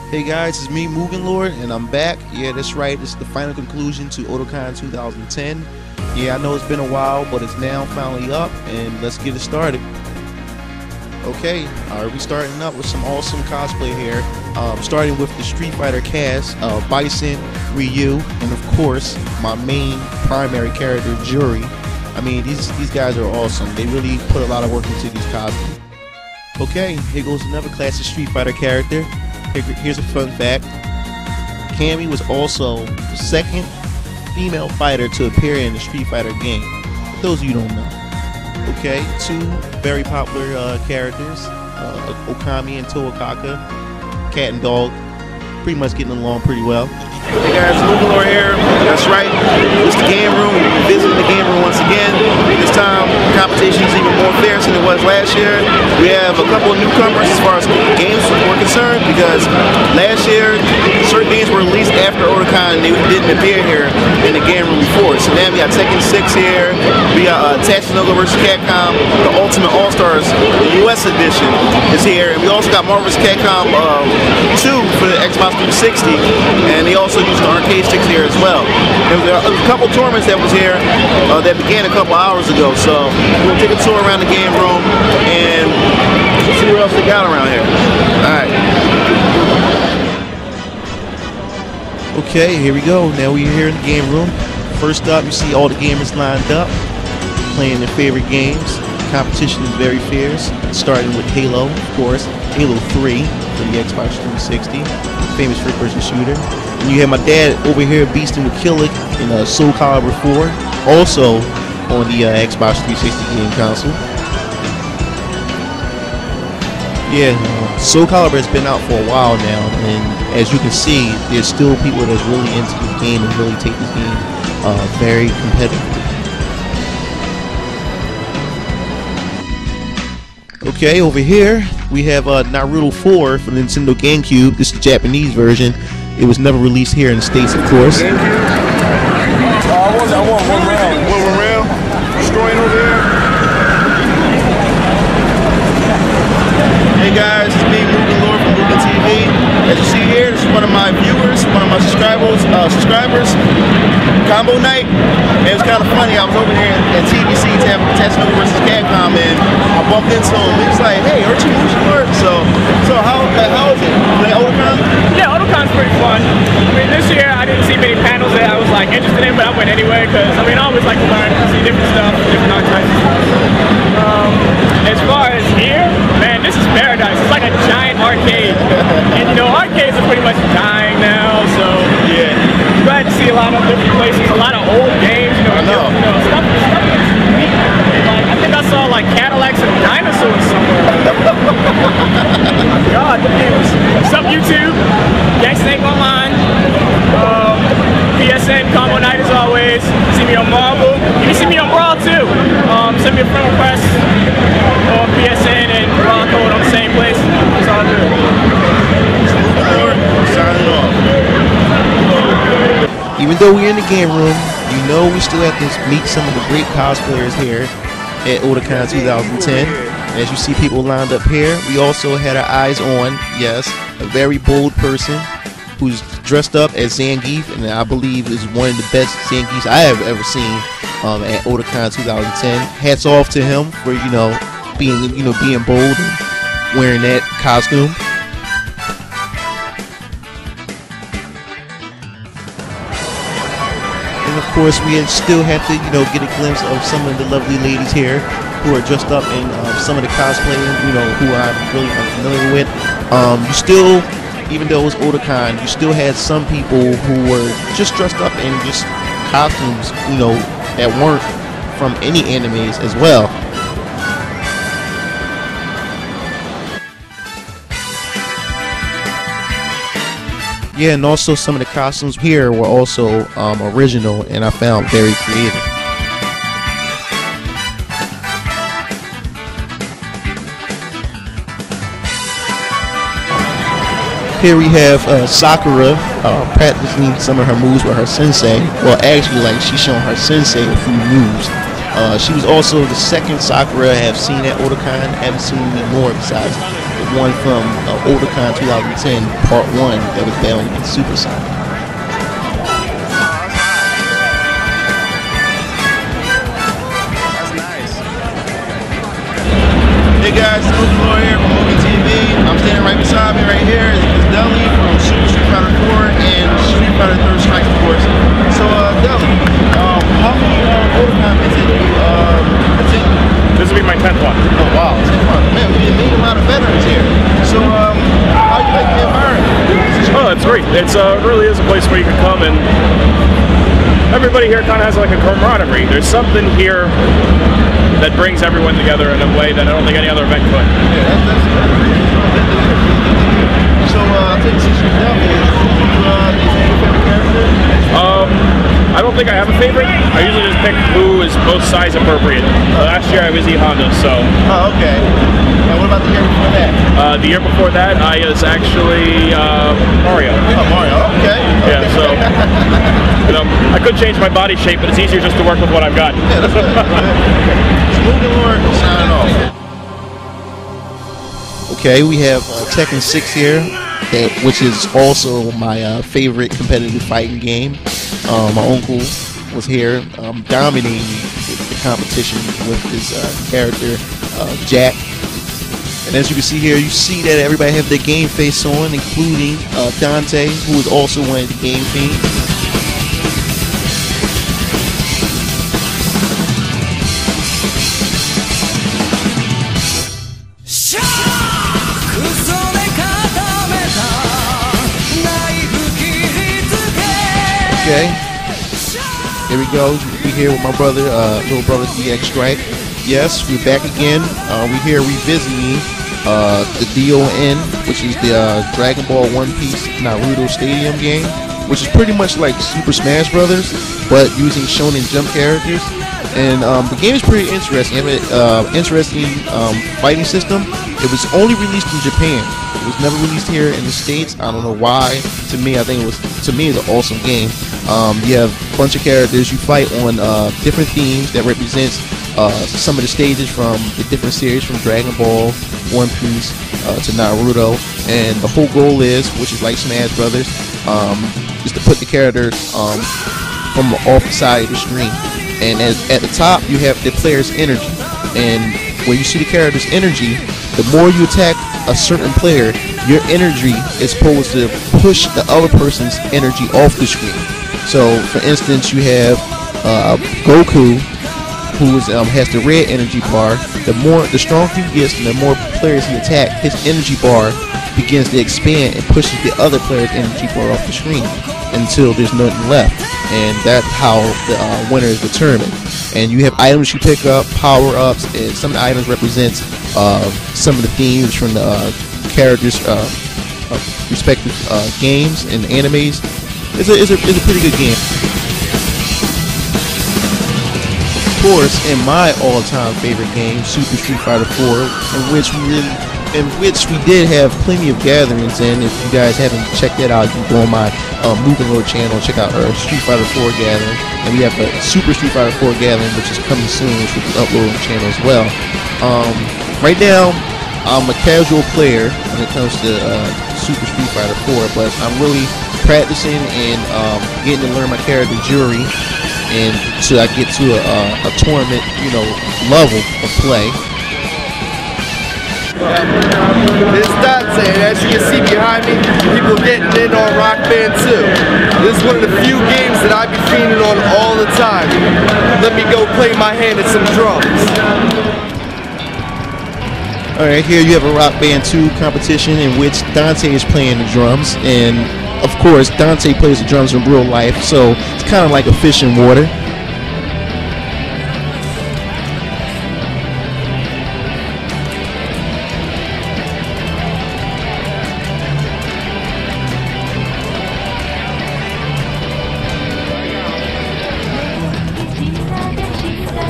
Hey guys, it's me, MugenLord, and I'm back. Yeah, that's right. This is the final conclusion to Odicon 2010. Yeah, I know it's been a while, but it's now finally up, and let's get it started. Okay, we're starting up with some awesome cosplay here. Starting with the Street Fighter cast, Bison, Ryu, and of course, my main primary character, Jury. I mean, these guys are awesome. They really put a lot of work into these costumes. Okay, here goes another classic Street Fighter character. Here's a fun fact. Cammy was also the second female fighter to appear in the Street Fighter game. For those of you who don't know. Okay, two very popular characters, Okami and Toakaka, cat and dog, pretty much getting along pretty well. Hey guys, MugenLord here. That's right. It's the game room. We're visiting the game room once again. This time, the competition is even more fierce than it was last year. We have a couple of newcomers as far as games were concerned, because last year, certain games were released after Odicon and they didn't appear here in the game room before. So now we got Tekken 6 here. We got Tatsunoko vs. Capcom, the Ultimate All-Stars, the US edition is here. And we also got Marvel vs. Capcom 2 for the Xbox 360. And they also used the arcade sticks here as well. There was a couple tournaments that was here that began a couple hours ago. So we'll take a tour around the game room and see what else they got around here. Alright. Okay, here we go. Now we're here in the game room. First up, you see all the gamers lined up, playing their favorite games. The competition is very fierce, starting with Halo, of course. Halo 3 for the Xbox 360, famous first-person shooter. And you have my dad over here beasting with Killick in Soul Calibur 4, also on the Xbox 360 game console. Yeah, Soul Calibur has been out for a while now, and as you can see, there's still people that's really into this game and really take this game very competitive. Okay, over here we have Naruto 4 for the Nintendo GameCube. This is the Japanese version. It was never released here in the States, of course. I want one round. One round? Destroying over there. Hey guys, it's me, MugenLord from Mugen TV. As you see here, this is one of my viewers, one of my subscribers, Combo Night. And it was kind of funny. I was over here at TBC Tatsunoko vs. Capcom, and I bumped into him. He was like, "Hey, aren't you MugenLord?" So how is it? Play Odicon? Yeah, Otakon's pretty fun. I mean, this year I didn't see many panels that I was like interested in, but I went anyway because I mean I always like to learn, see different stuff, different archetypes. As far as here, man, this is paradise. It's like a giant arcade, and you know arcades are pretty much dying now. So yeah, I'm glad to see a lot of different places, a lot of old games. You know, stuff that's unique. Like I think I saw like Cadillacs and dinosaurs somewhere. Oh my God, the games. What's up, YouTube? Snake Online. PSN Combo Night as always. See me on Marvel. You can see me on Brawl too. Send me a friend request on PSN and Brawl code on the same place. It's all good. Signing off. Even though we're in the game room, you know we still have to meet some of the great cosplayers here at Odicon 2010. As you see people lined up here, we also had our eyes on, yes, a very bold person who's dressed up as Zangief, and I believe is one of the best Zangiefs I have ever seen at Odicon 2010. Hats off to him for being bold and wearing that costume. And of course, we still have to get a glimpse of some of the lovely ladies here who are dressed up in some of the cosplay, who I'm really unfamiliar with. You still, even though it was Odicon, you still had some people who were just dressed up in just costumes, that weren't from any animes as well. Yeah, and also some of the costumes here were also original, and I found very creative. Here we have Sakura practicing some of her moves with her sensei. Well, actually, like she's showing her sensei a few moves. She was also the second Sakura I have seen at Odicon. I haven't seen any more besides the one from Odicon 2010 Part 1 that was battling against Super Sonic. That's nice. Hey guys, it's MugenLord here from Mugen TV. I'm standing right beside me right here is Deli from Super Street Fighter 4 and Street Fighter 3rd Strike, of course. So, Deli, how many Odicon events have you attended? This will be my 10th one. Oh wow, 10 months. Man, we meet a lot of veterans here. So, how do you like the environment? Oh, it's great. It really is a place where you can come and everybody here kind of has like a camaraderie. There's something here that brings everyone together in a way that I don't think any other event could. Yeah, that's so, I think since you're down here, is your favorite character? I don't think I have a favorite. I usually just pick who is most size appropriate. Last year I was E Honda, so. Oh, okay. And what about the year before that? The year before that I was actually Mario. Oh, Mario. Okay. Yeah, so I could change my body shape, but it's easier just to work with what I've got. Yeah, that's good. It's MugenLord signing off. Okay, we have Tekken 6 here, which is also my favorite competitive fighting game. My uncle was here dominating the competition with his character, Jack. And as you can see here, you see that everybody have their game face on, including Dante, who is also one of the game fiends. Okay, here we go. We're here with my brother, little brother DX Strike. Yes, we're back again. We're here revisiting the DON, which is the Dragon Ball One Piece Naruto Stadium game, which is pretty much like Super Smash Brothers, but using Shonen Jump characters. And the game is pretty interesting. It has an interesting fighting system. It was only released in Japan. It was never released here in the States. I don't know why. To me, I think it's an awesome game. You have a bunch of characters. You fight on different themes that represents some of the stages from the different series, from Dragon Ball, One Piece, to Naruto. And the whole goal is, which is like Smash Brothers, is to put the characters from off the side of the screen. And at the top, you have the player's energy. And when you see the character's energy, the more you attack a certain player, your energy is supposed to push the other person's energy off the screen. So, for instance, you have Goku, who has the red energy bar. The stronger he gets, and the more players he attacks, his energy bar begins to expand and pushes the other player's energy bar off the screen until there's nothing left. And that's how the winner is determined. And you have items you pick up, power-ups, and some of the items represents some of the themes from the characters' respective games and animes. It's a pretty good game. Of course, in my all-time favorite game, Super Street Fighter 4, in which we did have plenty of gatherings in. If you guys haven't checked that out, you can go on my MugenLord channel and check out our Street Fighter 4 gathering. And we have a Super Street Fighter 4 gathering, which is coming soon, which will be uploaded on the channel as well. Right now, I'm a casual player when it comes to Super Street Fighter 4, but I'm really practicing and getting to learn my character Jury, and so I get to a tournament, level of play. This Dante, and as you can see behind me, people getting in on Rock Band 2. This is one of the few games that I be fiending on all the time. Let me go play my hand at some drums. Alright, here you have a Rock Band 2 competition in which Dante is playing the drums, and of course Dante plays the drums in real life, so it's kind of like a fish in water.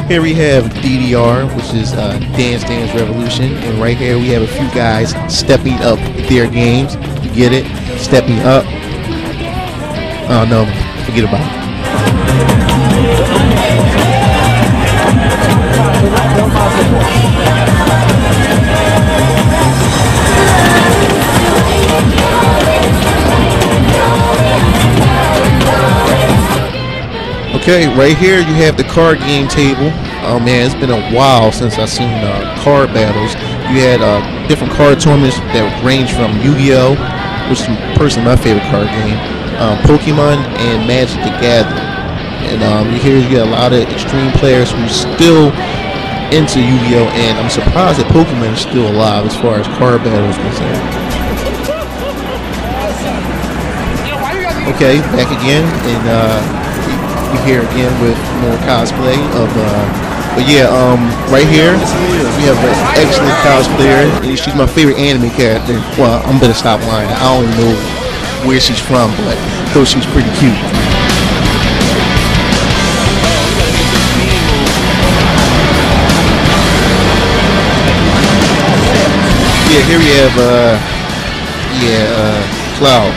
Here we have DDR, which is Dance Dance Revolution, and right here we have a few guys stepping up their games. You get it? Stepping up. Oh no, forget about it. Okay, right here you have the card game table. Oh man, it's been a while since I've seen card battles. You had different card tournaments that range from Yu-Gi-Oh, which is personally my favorite card game, Pokemon, and Magic the Gathering. And you got a lot of extreme players who's still into Yu-Gi-Oh, and I'm surprised that Pokemon is still alive as far as card battles concerned. Okay, back again, and we're here again with more cosplay of but yeah, right here we have an excellent cosplayer, and she's my favorite anime character. Well, I'm gonna stop lying, I don't even know where she's from, but I thought she was pretty cute. Yeah, here we have Cloud.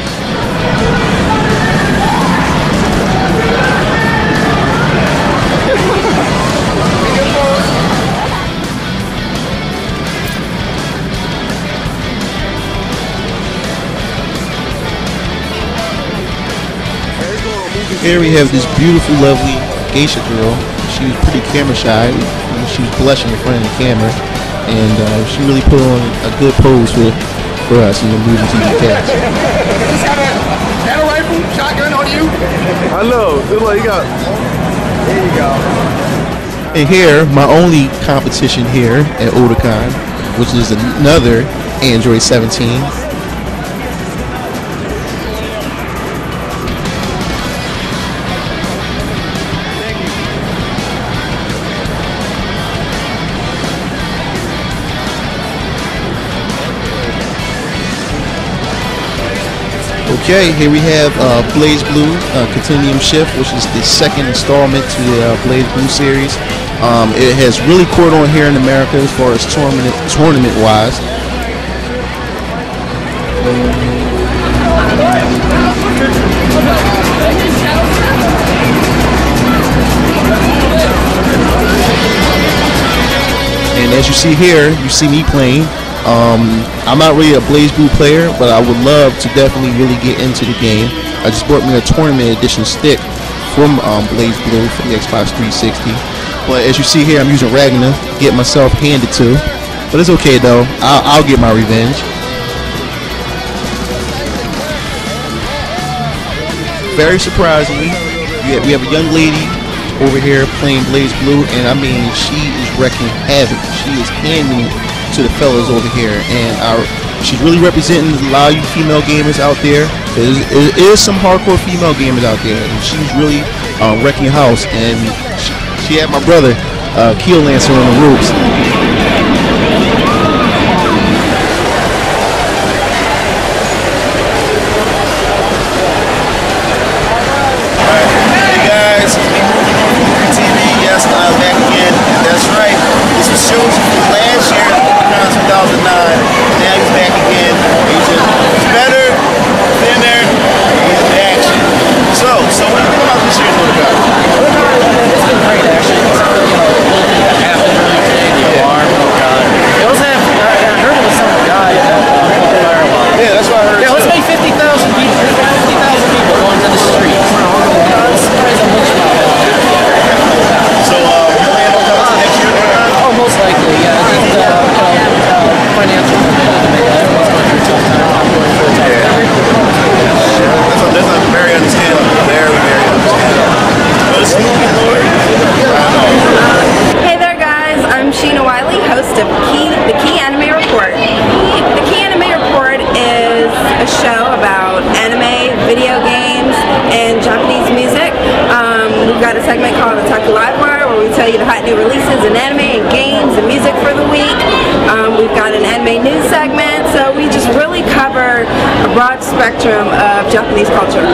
Here we have this beautiful, lovely geisha girl. She was pretty camera shy. She was blushing in front of the camera, and she really put on a good pose for us in the Mugen TV cast. Just got a rifle, shotgun on you. I know. It's like you got. There you go. And here, my only competition here at Odicon, which is another Android 17. Okay, here we have BlazBlue Continuum Shift, which is the second installment to the BlazBlue series. It has really caught on here in America as far as tournament wise. And as you see here, you see me playing. I'm not really a BlazBlue player, but I would love to definitely really get into the game. I just bought me a tournament edition stick from BlazBlue for the Xbox 360. But as you see here, I'm using Ragnar, get myself handed to. But it's okay though, I'll get my revenge. Very surprisingly, we have a young lady over here playing BlazBlue, and I mean, she is wrecking havoc. She is handing it to the fellas over here, and she's really representing a lot of you female gamers out there. There is some hardcore female gamers out there, and she's really wrecking house. And she had my brother Keel Lancer on the ropes. Hey guys, TV, yes, I'm back again, and that's right. This was shows from last year, 2009. Now he's back again. He's better, thinner, he's in action. So what do you think about this year's Odicon? It's been great, actually. It's that happened earlier today, the alarm. Oh god. It was I heard it was some guy Yeah, that's what I heard. Yeah, let's make 50,000 people. 50,000 people going to the streets. I'm surprised how much So you plan on coming to next year? Oh, most likely, yeah. Just financial. Everyone's going through a tough time. I'm going through a tough time. That's a very understandable. Very, very understandable. But it's MugenLord. Hey there guys, I'm Sheena Wiley, host of the Key Anime Report. The Key Anime Report is a show about anime, video games, and Japanese music. We've got a segment called Otakon where we tell you the hot new releases in anime and games and music for the week. We've got an anime news segment, so we just really cover a broad spectrum of Japanese culture.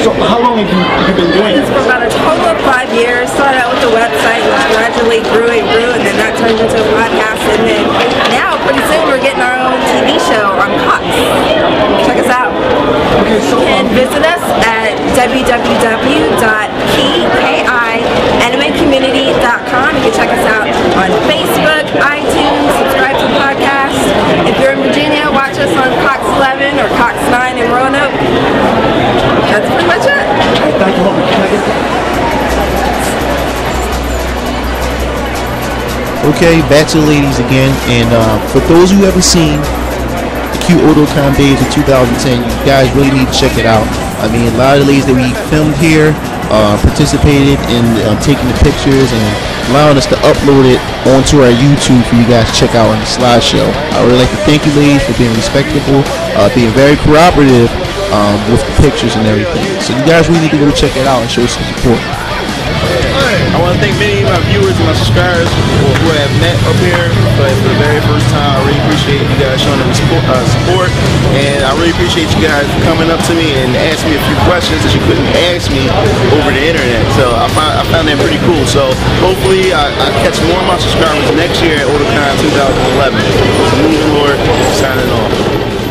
So how long have you been doing This it? for about a total of 5 years. Started out with the website, which gradually grew, and then that turned into a podcast, and then now pretty soon we're getting our own TV show on Cox. Check us out. Okay, so You can visit us at www.kianimecommunity.com. You can check us out on Facebook, iTunes, subscribe to the podcast. If you're in Virginia, watch us on Cox 11 or Cox 9 in Roanoke. That's pretty much it. thank you. Okay, back to the ladies again. And for those who haven't seen the cute Odicon days of 2010, you guys really need to check it out. I mean, a lot of the ladies that we filmed here participated in taking the pictures and allowing us to upload it onto our YouTube for you guys to check out on the slideshow. I would like to thank you ladies for being respectable, being very cooperative with the pictures and everything. So you guys really need to go check it out and show some support. I want to thank many of my viewers and my subscribers who I have met up here for the very first time. I really appreciate you guys showing the support, and I really appreciate you guys coming up to me and asking me a few questions that you couldn't ask me over the internet. So I found that pretty cool. So hopefully I catch more of my subscribers next year at Odicon 2011. So MugenLord signing off.